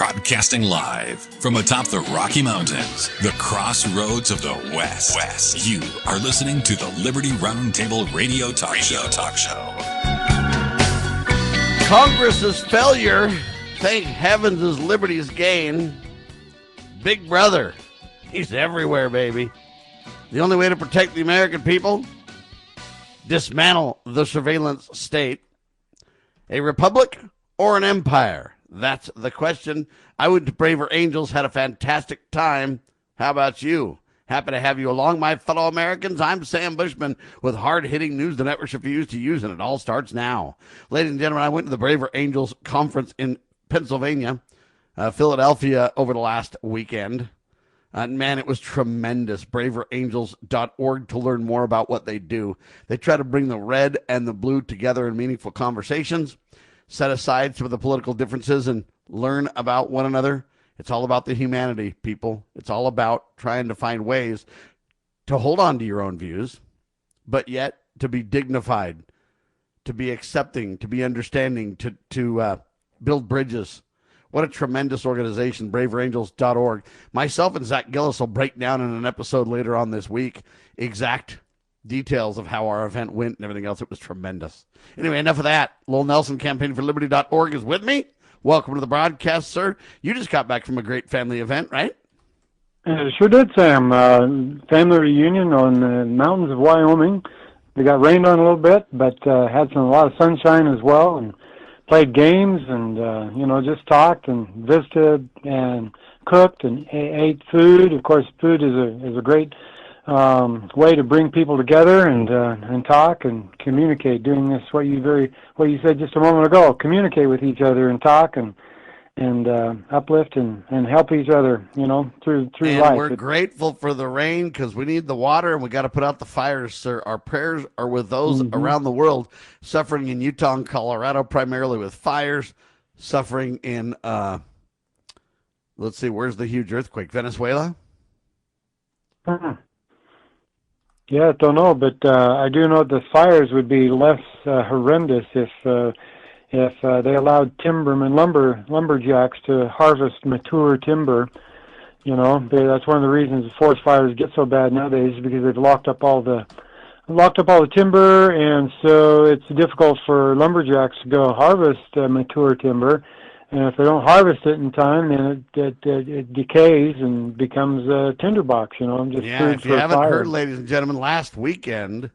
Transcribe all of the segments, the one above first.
Broadcasting live from atop the Rocky Mountains, the crossroads of the West. You are listening to the Liberty Roundtable Radio Talk Show. Congress's failure, thank heavens, is liberty's gain. Big Brother, he's everywhere, baby. The only way to protect the American people? Dismantle the surveillance state. A republic or an empire? That's the question. I went to Braver Angels, had a fantastic time. How about you? Happy to have you along, my fellow Americans. I'm Sam Bushman with hard-hitting news the networks refuse to use, and it all starts now. Ladies and gentlemen, I went to the Braver Angels conference in Pennsylvania, Philadelphia, over the last weekend. Man, it was tremendous. BraverAngels.org to learn more about what they do. They try to bring the red and the blue together in meaningful conversations, set aside some of the political differences, and learn about one another. It's all about the humanity, people. It's all about trying to find ways to hold on to your own views, but yet to be dignified, to be accepting, to be understanding, to build bridges. What a tremendous organization, BraverAngels.org. Myself and Zach Gillis will break down in an episode later on this week exact details of how our event went and everything else. It was tremendous. Anyway, enough of that. Lowell Nelson, CampaignForLiberty.org, is with me. Welcome to the broadcast, sir. You just got back from a great family event, right? Sure did, Sam. Family reunion on the mountains of Wyoming. We got rained on a little bit, but had a lot of sunshine as well, and played games and, just talked and visited and cooked and ate food. Of course, food is a great way to bring people together and talk and communicate. Doing this, what you said just a moment ago, communicate with each other and talk and uplift and help each other, through and life. We're grateful for the rain because we need the water and we got to put out the fires, sir. Our prayers are with those around the world suffering in Utah and Colorado, primarily with fires, suffering in, let's see, where's the huge earthquake? Venezuela? Yeah, I don't know, but I do know the fires would be less horrendous if they allowed lumberjacks to harvest mature timber. That's one of the reasons forest fires get so bad nowadays, because they've locked up all the timber, and so it's difficult for lumberjacks to go harvest mature timber. And if they don't harvest it in time, then it decays and becomes a tinderbox, just yeah, food if you for haven't fire. heard, ladies and gentlemen, last weekend,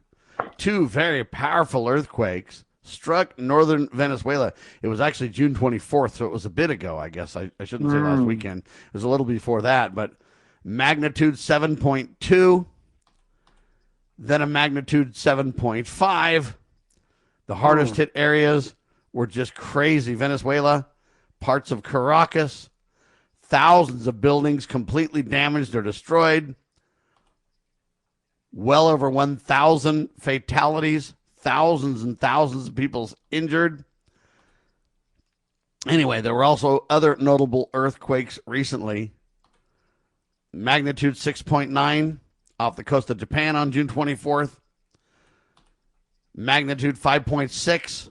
two very powerful earthquakes struck northern Venezuela. It was actually June 24th, so it was a bit ago, I guess. I shouldn't say last weekend. It was a little before that, but magnitude 7.2, then a magnitude 7.5. The hardest hit areas were just crazy. Venezuela, parts of Caracas, thousands of buildings completely damaged or destroyed, well over 1,000 fatalities, thousands and thousands of people injured. Anyway, there were also other notable earthquakes recently. Magnitude 6.9 off the coast of Japan on June 24th. Magnitude 5.6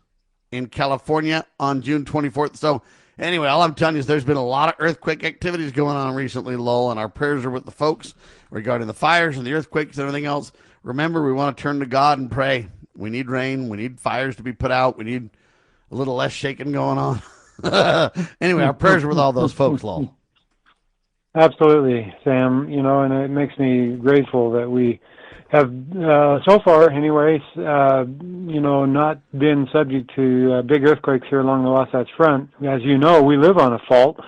in California on June 24th. So anyway, all I'm telling you is there's been a lot of earthquake activities going on recently, Lowell, and our prayers are with the folks regarding the fires and the earthquakes and everything else. Remember, we want to turn to God and pray. We need rain. We need fires to be put out. We need a little less shaking going on. Anyway, our prayers are with all those folks, Lowell. Absolutely, Sam. And it makes me grateful that we have, so far anyways, not been subject to big earthquakes here along the Wasatch Front. As you know, we live on a fault,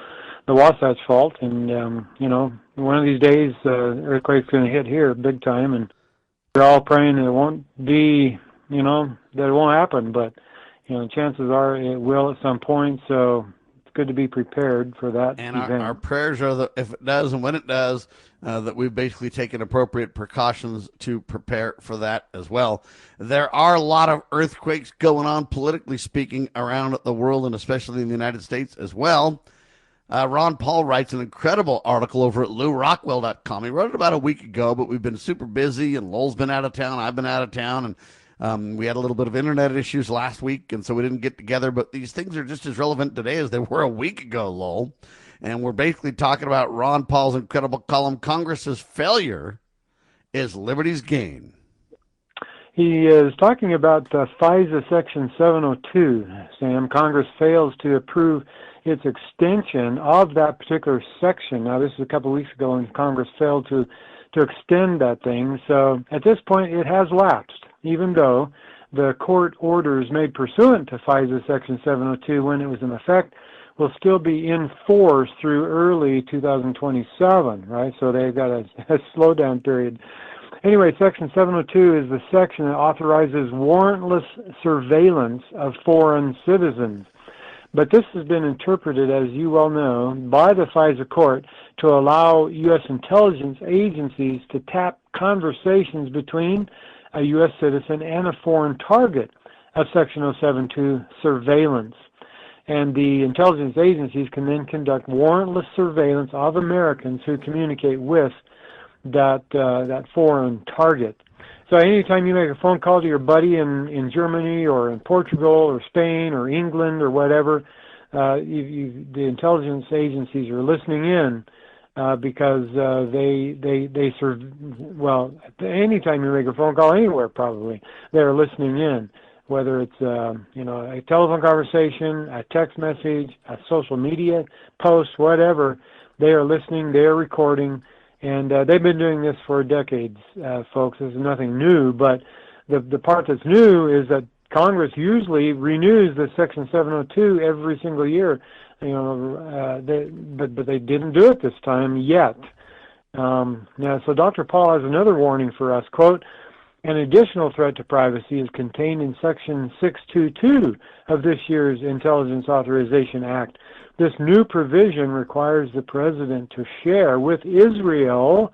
the Wasatch Fault, and, one of these days, earthquake's going to hit here big time, and we're all praying it won't be, that it won't happen, but, chances are it will at some point, so it's good to be prepared for that and event. Our prayers are that if it does and when it does, that we've basically taken appropriate precautions to prepare for that as well. There are a lot of earthquakes going on, politically speaking, around the world, and especially in the United States as well. Ron Paul writes an incredible article over at LouRockwell.com. He wrote it about a week ago, but we've been super busy, and Lowell's been out of town, I've been out of town, and we had a little bit of internet issues last week, and so we didn't get together. But these things are just as relevant today as they were a week ago, Lowell. And we're basically talking about Ron Paul's incredible column, Congress's failure is liberty's gain. He is talking about FISA Section 702, Sam. Congress fails to approve its extension of that particular section. Now, this is a couple of weeks ago, and Congress failed to extend that thing. So at this point, it has lapsed, even though the court orders made pursuant to FISA Section 702 when it was in effect will still be in force through early 2027, right? So they've got a slowdown period. Anyway, Section 702 is the section that authorizes warrantless surveillance of foreign citizens. But this has been interpreted, as you well know, by the FISA court to allow U.S. intelligence agencies to tap conversations between a U.S. citizen and a foreign target of Section 072 surveillance. And the intelligence agencies can then conduct warrantless surveillance of Americans who communicate with that foreign target. So anytime you make a phone call to your buddy in Germany or in Portugal or Spain or England or whatever, the intelligence agencies are listening in because they serve, well, anytime you make a phone call anywhere probably, they're listening in, whether it's a telephone conversation, a text message, a social media post, whatever, they are listening, they are recording. And they've been doing this for decades, folks. This is nothing new, but the part that's new is that Congress usually renews the Section 702 every single year. But they didn't do it this time yet. So Dr. Paul has another warning for us. Quote, an additional threat to privacy is contained in Section 622 of this year's Intelligence Authorization Act. This new provision requires the president to share with Israel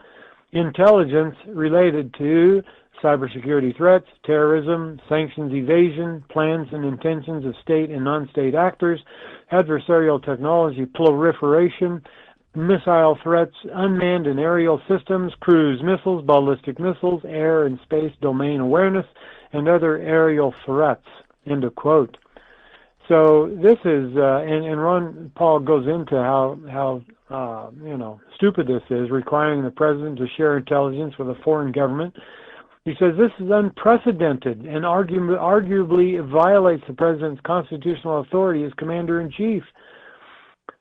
intelligence related to cybersecurity threats, terrorism, sanctions evasion, plans and intentions of state and non-state actors, adversarial technology proliferation, missile threats, unmanned and aerial systems, cruise missiles, ballistic missiles, air and space domain awareness, and other aerial threats. End of quote. So this is, and Ron Paul goes into how stupid this is, requiring the president to share intelligence with a foreign government. He says this is unprecedented and arguably violates the president's constitutional authority as commander-in-chief.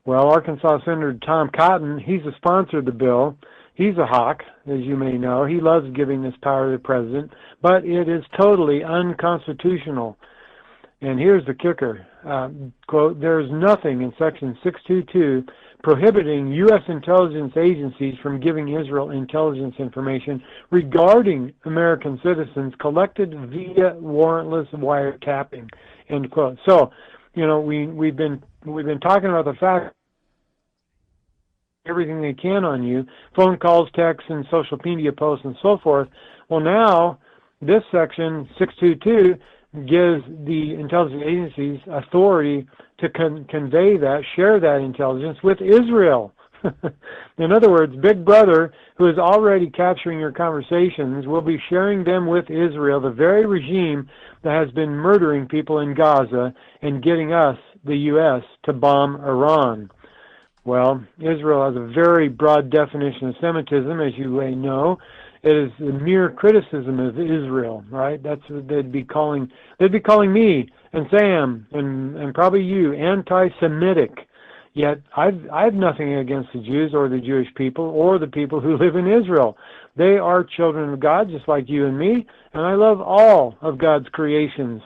Well, Arkansas Senator Tom Cotton, he's the sponsor of the bill. He's a hawk, as you may know. He loves giving this power to the president, but it is totally unconstitutional. And here's the kicker, quote, there is nothing in Section 622 prohibiting U.S. intelligence agencies from giving Israel intelligence information regarding American citizens collected via warrantless wiretapping, end quote. So, we've been talking about the fact everything they can on you, phone calls, texts, and social media posts and so forth. Well, now this Section 622 gives the intelligence agencies authority to convey that, share that intelligence with Israel. In other words, Big Brother, who is already capturing your conversations, will be sharing them with Israel, the very regime that has been murdering people in Gaza and getting us, the U.S., to bomb Iran. Well, Israel has a very broad definition of Semitism, as you may know. It is the mere criticism of Israel, right? That's what they'd be calling me and Sam and probably you anti-Semitic. Yet I have nothing against the Jews or the Jewish people or the people who live in Israel. They are children of God, just like you and me, and I love all of God's creations.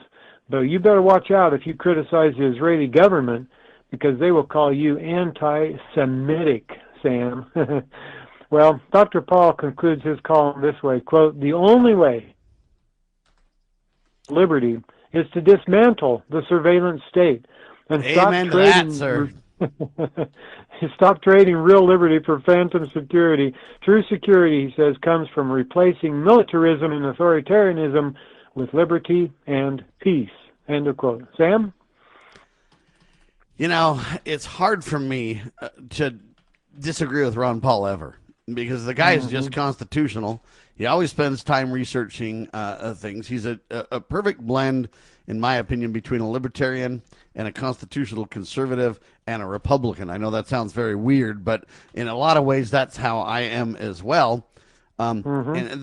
But you better watch out if you criticize the Israeli government, because they will call you anti-Semitic, Sam. Well, Dr. Paul concludes his column this way, quote, the only way liberty is to dismantle the surveillance state and Amen to that, sir. Stop trading real liberty for phantom security. True security, he says, comes from replacing militarism and authoritarianism with liberty and peace. End of quote. Sam? It's hard for me to disagree with Ron Paul ever. because the guy's just constitutional. He always spends time researching things. He's a perfect blend, in my opinion, between a libertarian and a constitutional conservative and a Republican. I know that sounds very weird, but in a lot of ways, that's how I am as well. And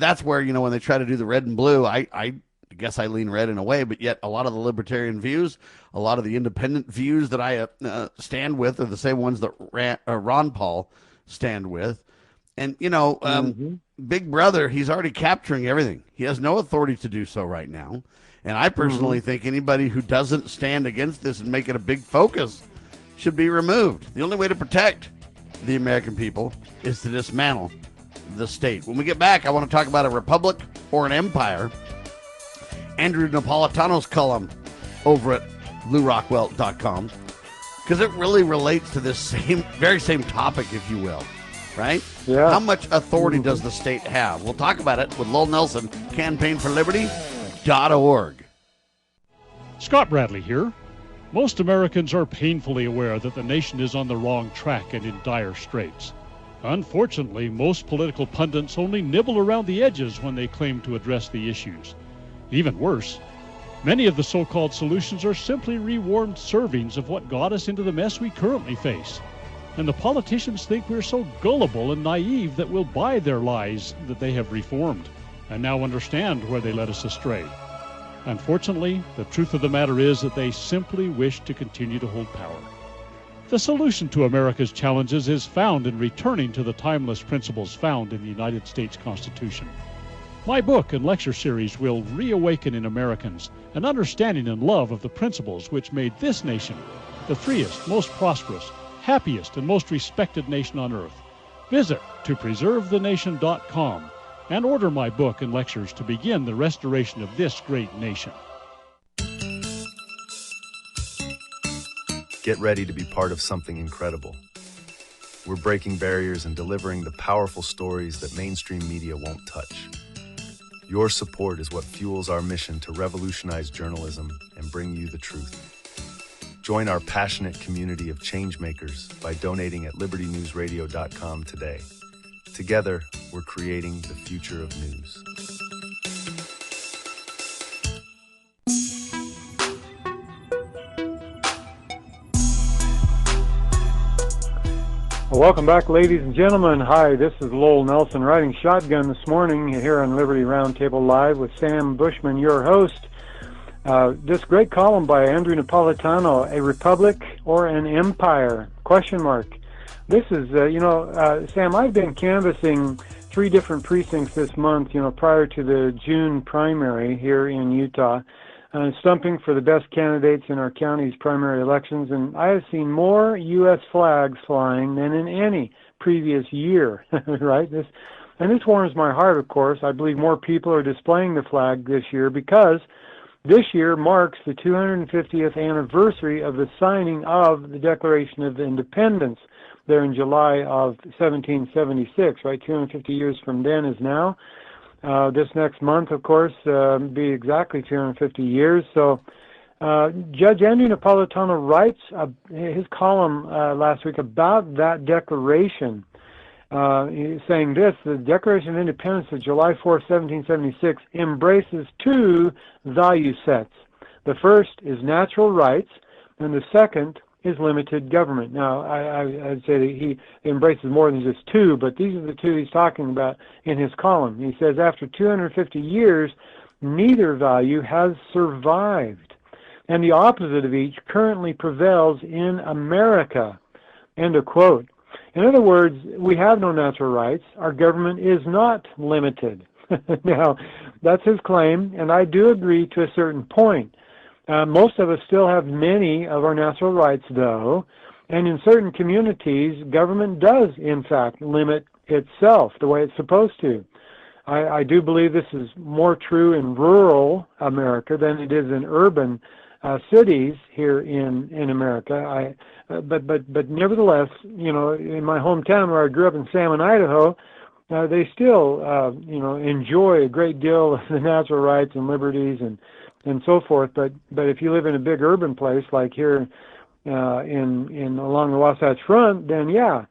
that's where, when they try to do the red and blue, I guess I lean red in a way, but yet a lot of the libertarian views, a lot of the independent views that I stand with are the same ones that Ron Paul stand with. And, Big Brother, he's already capturing everything. He has no authority to do so right now. And I personally think anybody who doesn't stand against this and make it a big focus should be removed. The only way to protect the American people is to dismantle the state. When we get back, I want to talk about a republic or an empire. Andrew Napolitano's column over at LouRockwell.com, because it really relates to this very same topic, if you will, right? Yeah. How much authority does the state have? We'll talk about it with Lowell Nelson, campaignforliberty.org. Scott Bradley here. Most Americans are painfully aware that the nation is on the wrong track and in dire straits. Unfortunately, most political pundits only nibble around the edges when they claim to address the issues. Even worse, many of the so-called solutions are simply rewarmed servings of what got us into the mess we currently face. And the politicians think we're so gullible and naive that we'll buy their lies that they have reformed, and now understand where they led us astray. Unfortunately, the truth of the matter is that they simply wish to continue to hold power. The solution to America's challenges is found in returning to the timeless principles found in the United States Constitution. My book and lecture series will reawaken in Americans an understanding and love of the principles which made this nation the freest, most prosperous, happiest, and most respected nation on earth. Visit topreservethenation.com and order my book and lectures to begin the restoration of this great nation. Get ready to be part of something incredible. We're breaking barriers and delivering the powerful stories that mainstream media won't touch. Your support is what fuels our mission to revolutionize journalism and bring you the truth. Join our passionate community of changemakers by donating at libertynewsradio.com today. Together, we're creating the future of news. Welcome back, ladies and gentlemen. Hi, this is Lowell Nelson riding shotgun this morning here on Liberty Roundtable Live with Sam Bushman, your host. This great column by Andrew Napolitano, A Republic or an Empire? Question mark. This is, Sam, I've been canvassing 3 different precincts this month, prior to the June primary here in Utah, stumping for the best candidates in our county's primary elections, and I have seen more U.S. flags flying than in any previous year, right? This warms my heart, of course. I believe more people are displaying the flag this year because this year marks the 250th anniversary of the signing of the Declaration of Independence there in July of 1776, right? 250 years from then is now. This next month, of course, be exactly 250 years. So Judge Andrew Napolitano writes his column last week about that declaration, saying this: the Declaration of Independence of July 4, 1776 embraces 2 value sets. The first is natural rights, and the second is limited government. Now, I'd say that he embraces more than just 2, but these are the 2 he's talking about in his column. He says, after 250 years, neither value has survived, and the opposite of each currently prevails in America. End of quote. In other words, we have no natural rights. Our government is not limited. Now, that's his claim, and I do agree to a certain point. Most of us still have many of our natural rights, though, and in certain communities, government does, in fact, limit itself the way it's supposed to. I do believe this is more true in rural America than it is in urban cities here in America. But nevertheless, in my hometown where I grew up in Salmon, Idaho, they still, enjoy a great deal of the natural rights and liberties and so forth. But if you live in a big urban place like here in along the Wasatch Front, then yeah,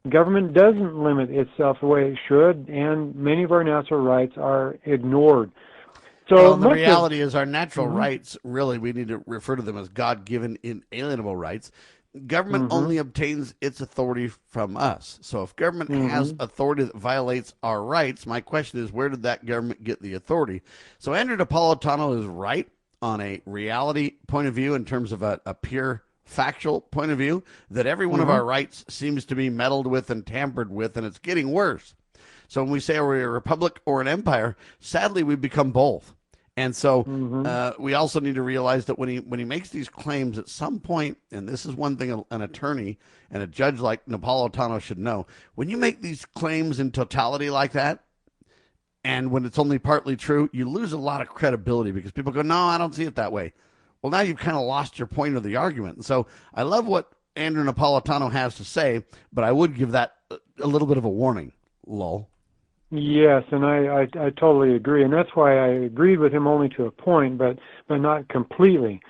Government doesn't limit itself the way it should, and many of our natural rights are ignored. So Well, and the much reality is our natural Mhm. rights, really, we need to refer to them as God-given inalienable rights. Government Mhm. only obtains its authority from us. So if government has Mhm. authority that violates our rights, my question is, where did that government get the authority? So Andrew Napolitano is right on a reality point of view in terms of a pure factual point of view, that every one of Mhm. our rights seems to be meddled with and tampered with, and it's getting worse. So when we say we're a republic or an empire, sadly we become both. And so Mhm. we also need to realize that when he makes these claims at some point, and this is one thing an attorney and a judge like Napolitano should know, when you make these claims in totality like that, and when it's only partly true, you lose a lot of credibility because people go, no, I don't see it that way. Well, now you've kind of lost your point of the argument. And so I love what Andrew Napolitano has to say, but I would give that a little bit of a warning, Lowell. Yes, and I totally agree, and that's why I agreed with him only to a point, but not completely.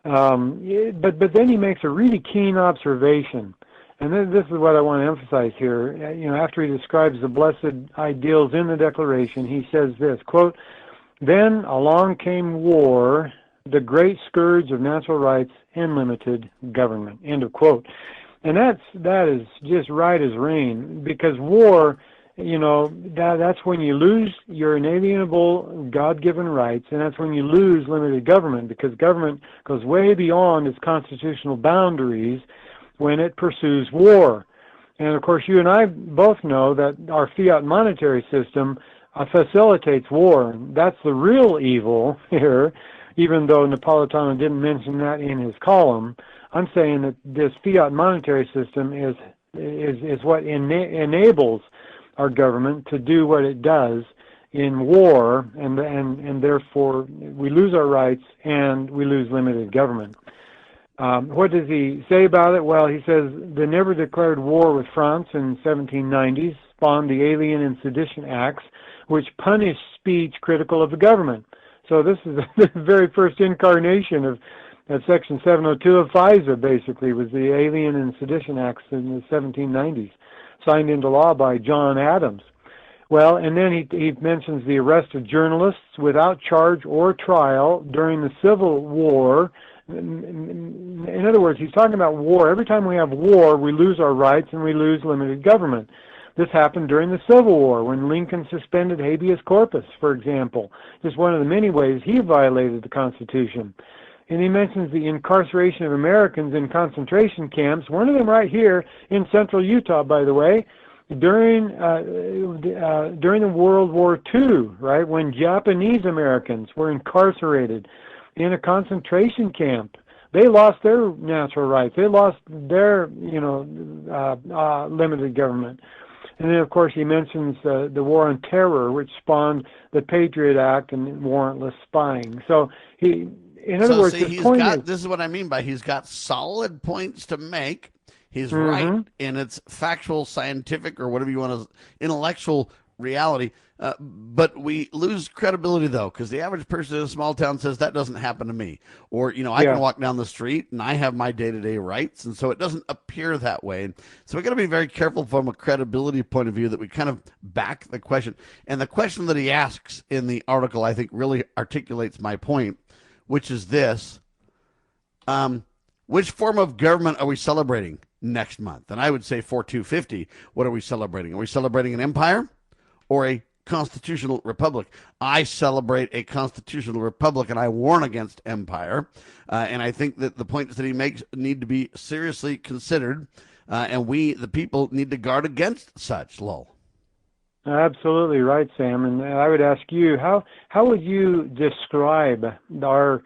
But then he makes a really keen observation, and this is what I want to emphasize here. After he describes the blessed ideals in the Declaration, he says this, quote, "Then along came war, the great scourge of natural rights and limited government," end of quote. And that is just right as rain, because war, that's when you lose your inalienable God-given rights, and that's when you lose limited government, because government goes way beyond its constitutional boundaries when it pursues war. And of course, you and I both know that our fiat monetary system facilitates war. That's the real evil here, even though Napolitano didn't mention that in his column. I'm saying that this fiat monetary system is what enables our government to do what it does in war, and therefore we lose our rights and we lose limited government. What does he say about it? Well, he says the never declared war with France in 1790s spawned the Alien and Sedition Acts, which punished speech critical of the government. So this is the very first incarnation of Section 702 of FISA, basically, was the Alien and Sedition Acts in the 1790s, signed into law by John Adams. Well, and then he mentions the arrest of journalists without charge or trial during the Civil War. In other words, he's talking about war. Every time we have war, we lose our rights and we lose limited government. This happened during the Civil War when Lincoln suspended habeas corpus, for example. Just one of the many ways he violated the Constitution. And he mentions the incarceration of Americans in concentration camps, one of them right here in central Utah, by the way, during the World War II, right, when Japanese Americans were incarcerated in a concentration camp. They lost their natural rights. They lost their, limited government. And then, of course, he mentions the war on terror, which spawned the Patriot Act and warrantless spying. So in other words, his point is, this is what I mean by he's got solid points to make. He's Mhm. right in its factual, scientific, or whatever you want to, intellectual reality. But we lose credibility, though, because the average person in a small town says that doesn't happen to me. Or, I Yeah. can walk down the street and I have my day-to-day rights. And so it doesn't appear that way. And so we got to be very careful from a credibility point of view that we kind of back the question. And the question that he asks in the article, I think, really articulates my point, which is this. Which form of government are we celebrating next month? And I would say for 250, what are we celebrating? Are we celebrating an empire or a constitutional republic? I celebrate a constitutional republic, and I warn against empire. And I think that the points that he makes need to be seriously considered, and we, the people, need to guard against such, Lowell. Absolutely right, Sam. And I would ask you, how would you describe our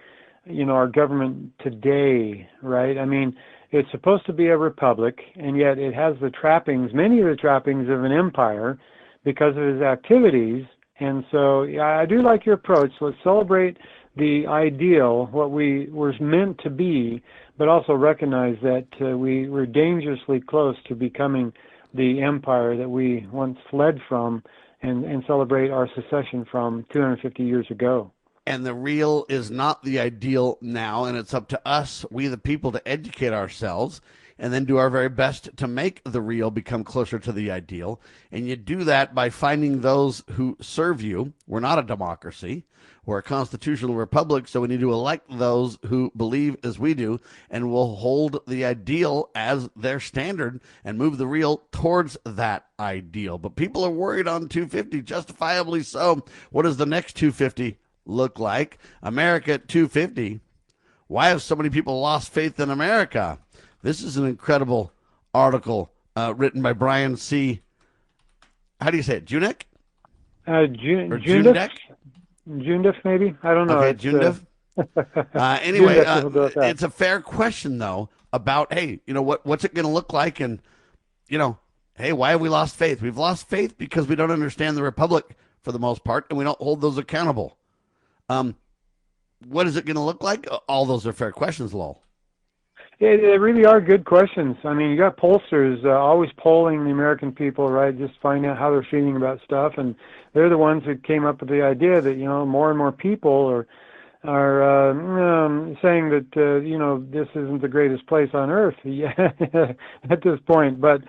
government today, right? I mean, it's supposed to be a republic, and yet it has many of the trappings of an empire because of his activities. And so I do like your approach. Let's celebrate the ideal, what we were meant to be, but also recognize that we were dangerously close to becoming the empire that we once fled from and celebrate our secession from 250 years ago. And the real is not the ideal now, and it's up to us, we the people, to educate ourselves and then do our very best to make the real become closer to the ideal. And you do that by finding those who serve you. We're not a democracy. We're a constitutional republic, so we need to elect those who believe as we do and will hold the ideal as their standard and move the real towards that ideal. But people are worried on 250, justifiably so. What does the next 250 look like? America at 250. Why have so many people lost faith in America? This is an incredible article written by Brian C. How do you say it? Junek? Jundek? Jundef, maybe? I don't know. Okay, Jundef. Anyway, it's a fair question, though, about, hey, what's it going to look like? And, hey, why have we lost faith? We've lost faith because we don't understand the republic for the most part, and we don't hold those accountable. What is it going to look like? All those are fair questions, Lowell. They really are good questions. I mean, you got pollsters always polling the American people, right? Just find out how they're feeling about stuff, and they're the ones who came up with the idea that more and more people are saying that this isn't the greatest place on earth at this point. But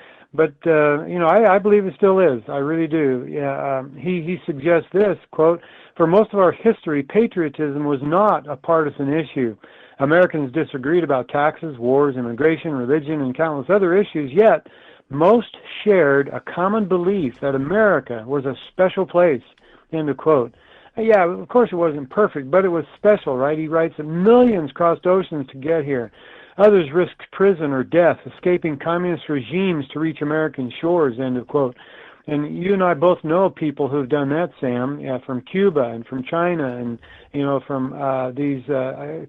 I believe it still is. I really do. Yeah. He suggests this quote: "For most of our history, patriotism was not a partisan issue. Americans disagreed about taxes, wars, immigration, religion, and countless other issues, yet most shared a common belief that America was a special place." End of quote. Yeah, of course it wasn't perfect, but it was special, right? He writes that millions crossed oceans to get here. Others risked prison or death, escaping communist regimes to reach American shores, end of quote. And you and I both know people who've done that, Sam, from Cuba and from China and, from these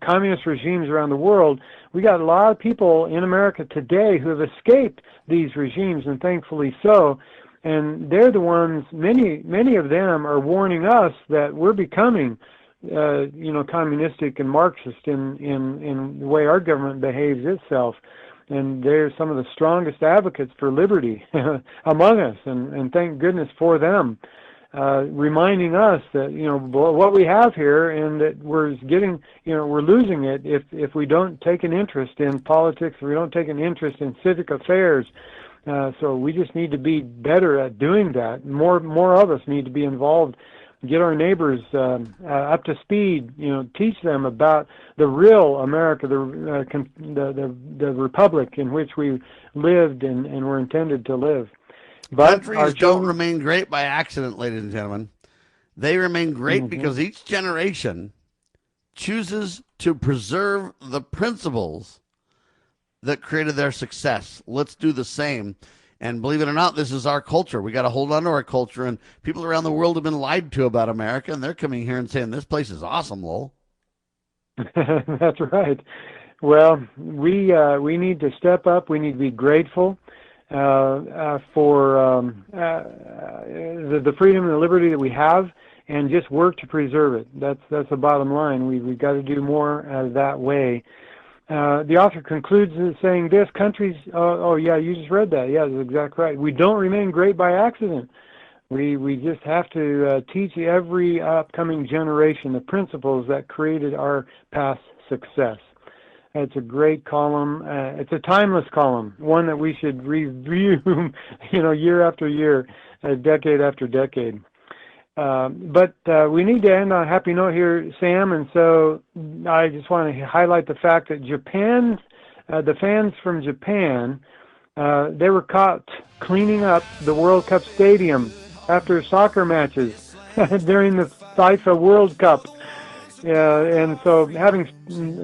communist regimes around the world. We got a lot of people in America today who have escaped these regimes, and thankfully so. And they're the ones, many of them are warning us that we're becoming, communistic and Marxist in the way our government behaves itself. And they're some of the strongest advocates for liberty among us, and thank goodness for them, reminding us that, what we have here, and that we're losing it if we don't take an interest in politics, if we don't take an interest in civic affairs. So we just need to be better at doing that. More of us need to be involved. Get our neighbors up to speed. Teach them about the real America, the republic in which we lived and were intended to live. But countries don't remain great by accident, ladies and gentlemen. They remain great because each generation chooses to preserve the principles that created their success. Let's do the same. And believe it or not, this is our culture. We got to hold on to our culture. And people around the world have been lied to about America, and they're coming here and saying, this place is awesome, Lowell. That's right. Well, we need to step up. We need to be grateful for the freedom and the liberty that we have, and just work to preserve it. That's the bottom line. We've got to do more that way. The author concludes saying this: countries, you just read that. Yeah, that's exactly right. We don't remain great by accident. We just have to teach every upcoming generation the principles that created our past success. It's a great column. It's a timeless column, one that we should review, year after year, decade after decade. But we need to end on a happy note here, Sam, and so I just want to highlight the fact that Japan, the fans from Japan, they were caught cleaning up the World Cup stadium after soccer matches during the FIFA World Cup. And so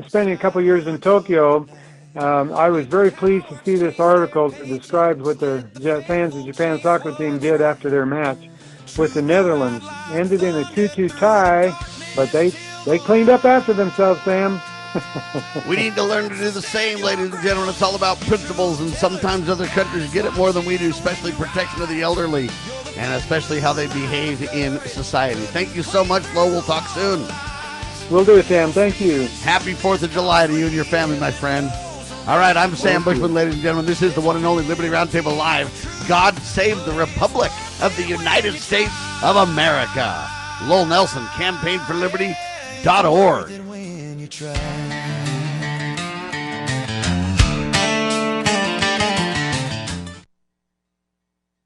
spending a couple years in Tokyo, I was very pleased to see this article that describes what the fans of Japan soccer team did after their match with the Netherlands. Ended in a 2-2 tie, but they cleaned up after themselves, Sam. We need to learn to do the same, ladies and gentlemen. It's all about principles, and sometimes other countries get it more than we do, especially protection of the elderly, and especially how they behave in society. Thank you so much, Lo. We'll talk soon. We'll do it, Sam. Thank you. Happy 4th of July to you and your family, my friend. All right, I'm Sam Bushman, ladies and gentlemen. This is the one and only Liberty Roundtable Live. God save the Republic of the United States of America. Lowell Nelson, campaignforliberty.org.